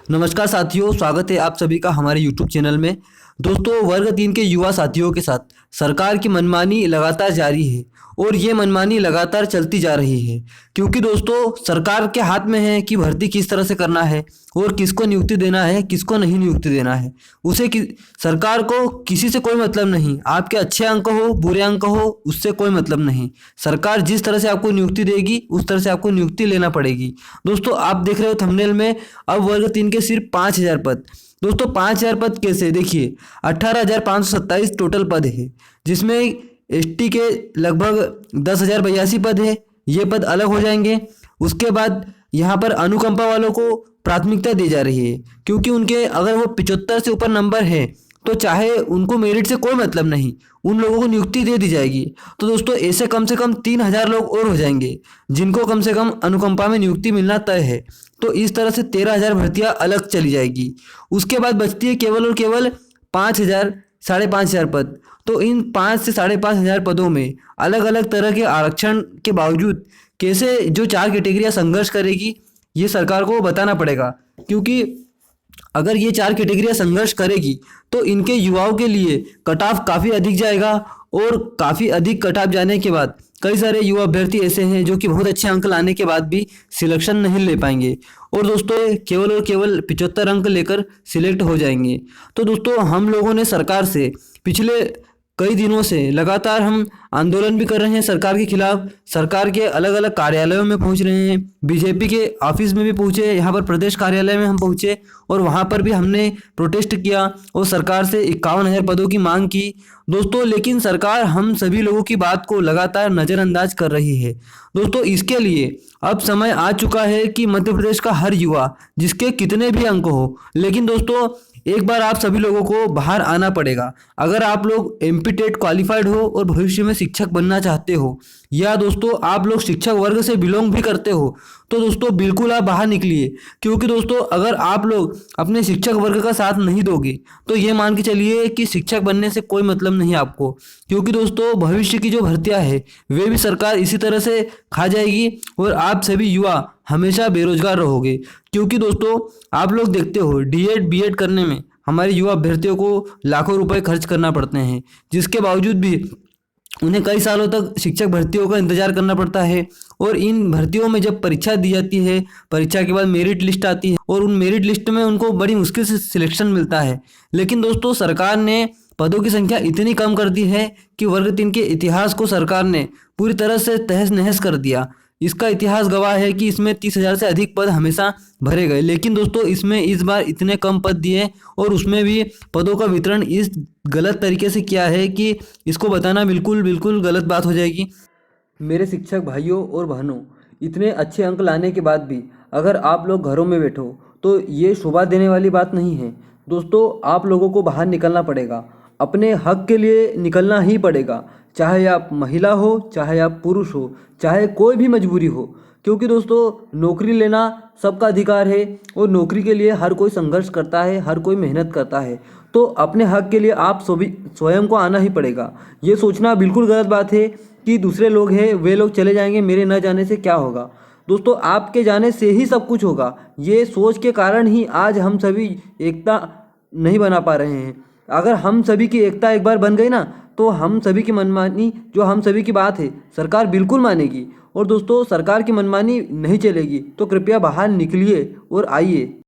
नमस्कार साथियों, स्वागत है आप सभी का हमारे YouTube चैनल में। दोस्तों, वर्ग 3 के युवा साथियों के साथ सरकार की मनमानी लगातार जारी है और ये मनमानी लगातार चलती जा रही है, क्योंकि दोस्तों सरकार के हाथ में है कि भर्ती किस तरह से करना है और किसको नियुक्ति देना है, किसको नहीं नियुक्ति देना है। सरकार को किसी से कोई मतलब नहीं, आपके अच्छे अंक हो बुरे अंक हो उससे कोई मतलब नहीं। सरकार जिस तरह से आपको नियुक्ति देगी उस तरह से आपको नियुक्ति लेना पड़ेगी। दोस्तों, आप देख रहे हो थंबनेल में, अब वर्ग 3 के सिर्फ 5,000 पद। दोस्तों 5,000 पद कैसे, देखिए 18,527 टोटल पद है, जिसमें एसटी के लगभग 10,082 पद है। ये पद अलग हो जाएंगे। उसके बाद यहाँ पर अनुकंपा वालों को प्राथमिकता दी जा रही है, क्योंकि उनके अगर वो 75 से ऊपर नंबर है तो चाहे उनको मेरिट से कोई मतलब नहीं, उन लोगों को नियुक्ति दे दी जाएगी। तो दोस्तों ऐसे कम से कम 3,000 लोग और हो जाएंगे जिनको कम से कम अनुकंपा में नियुक्ति मिलना तय है। तो इस तरह से 13,000 भर्तियां अलग चली जाएगी। उसके बाद बचती है केवल और केवल 5,000 5,500 पद। तो इन 5 से 5,500 पदों में अलग अलग तरह के आरक्षण के बावजूद कैसे जो 4 कैटेगरियां संघर्ष करेगी, ये सरकार को बताना पड़ेगा। क्योंकि अगर ये 4 कैटेगरियां संघर्ष करेगी तो इनके युवाओं के लिए कट ऑफ काफ़ी अधिक जाएगा, और काफ़ी अधिक कट ऑफ जाने के बाद कई सारे युवा अभ्यर्थी ऐसे हैं जो कि बहुत अच्छे अंक लाने के बाद भी सिलेक्शन नहीं ले पाएंगे, और दोस्तों केवल और केवल 75 अंक लेकर सिलेक्ट हो जाएंगे। तो दोस्तों हम लोगों ने सरकार से पिछले कई दिनों से लगातार हम आंदोलन भी कर रहे हैं सरकार के खिलाफ। सरकार के अलग अलग कार्यालयों में पहुंच रहे हैं, बीजेपी के ऑफिस में भी पहुंचे, यहाँ पर प्रदेश कार्यालय में हम पहुंचे और वहाँ पर भी हमने प्रोटेस्ट किया और सरकार से 51,000 पदों की मांग की। दोस्तों लेकिन सरकार हम सभी लोगों की बात को लगातार नज़रअंदाज कर रही है। दोस्तों इसके लिए अब समय आ चुका है कि मध्य प्रदेश का हर युवा, जिसके कितने भी अंक हो, लेकिन दोस्तों एक बार आप सभी लोगों को बाहर आना पड़ेगा। अगर आप लोग एमपी टेट क्वालिफाइड हो और भविष्य में शिक्षक बनना चाहते हो, या दोस्तों आप लोग शिक्षक वर्ग से बिलोंग भी करते हो, तो दोस्तों बिल्कुल आप बाहर निकलिए। क्योंकि दोस्तों अगर आप लोग अपने शिक्षक वर्ग का साथ नहीं दोगे तो ये मान के चलिए कि शिक्षक बनने से कोई मतलब नहीं आपको। क्योंकि दोस्तों भविष्य की जो भर्तियां है वे भी सरकार इसी तरह से खा जाएगी और आप सभी युवा हमेशा बेरोजगार रहोगे। क्योंकि दोस्तों आप लोग देखते हो डीएड बीएड करने में हमारे युवा अभ्यर्थियों को लाखों रुपए खर्च करना पड़ते हैं, जिसके बावजूद भी उन्हें कई सालों तक शिक्षक भर्तियों का इंतजार करना पड़ता है। और इन भर्तियों में जब परीक्षा दी जाती है, परीक्षा के बाद मेरिट लिस्ट आती है और उन मेरिट लिस्ट में उनको बड़ी मुश्किल से सिलेक्शन मिलता है। लेकिन दोस्तों सरकार ने पदों की संख्या इतनी कम कर दी है कि वर्ग 3 के इतिहास को सरकार ने पूरी तरह से तहस नहस कर दिया। इसका इतिहास गवाह है कि इसमें 30,000 से अधिक पद हमेशा भरे गए, लेकिन दोस्तों इसमें इस बार इतने कम पद दिए और उसमें भी पदों का वितरण इस गलत तरीके से किया है कि इसको बताना बिल्कुल बिल्कुल गलत बात हो जाएगी। मेरे शिक्षक भाइयों और बहनों, इतने अच्छे अंक लाने के बाद भी अगर आप लोग घरों में बैठो तो ये शोभा देने वाली बात नहीं है। दोस्तों आप लोगों को बाहर निकलना पड़ेगा, अपने हक के लिए निकलना ही पड़ेगा, चाहे आप महिला हो, चाहे आप पुरुष हो, चाहे कोई भी मजबूरी हो। क्योंकि दोस्तों नौकरी लेना सबका अधिकार है और नौकरी के लिए हर कोई संघर्ष करता है, हर कोई मेहनत करता है। तो अपने हक के लिए आप स्वयं को आना ही पड़ेगा। ये सोचना बिल्कुल गलत बात है कि दूसरे लोग हैं वे लोग चले जाएंगे, मेरे न जाने से क्या होगा। दोस्तों आपके जाने से ही सब कुछ होगा। ये सोच के कारण ही आज हम सभी एकता नहीं बना पा रहे हैं। अगर हम सभी की एकता एक बार बन गई ना, तो हम सभी की मनमानी, जो हम सभी की बात है, सरकार बिल्कुल मानेगी। और दोस्तों सरकार की मनमानी नहीं चलेगी, तो कृपया बाहर निकलिए और आइए।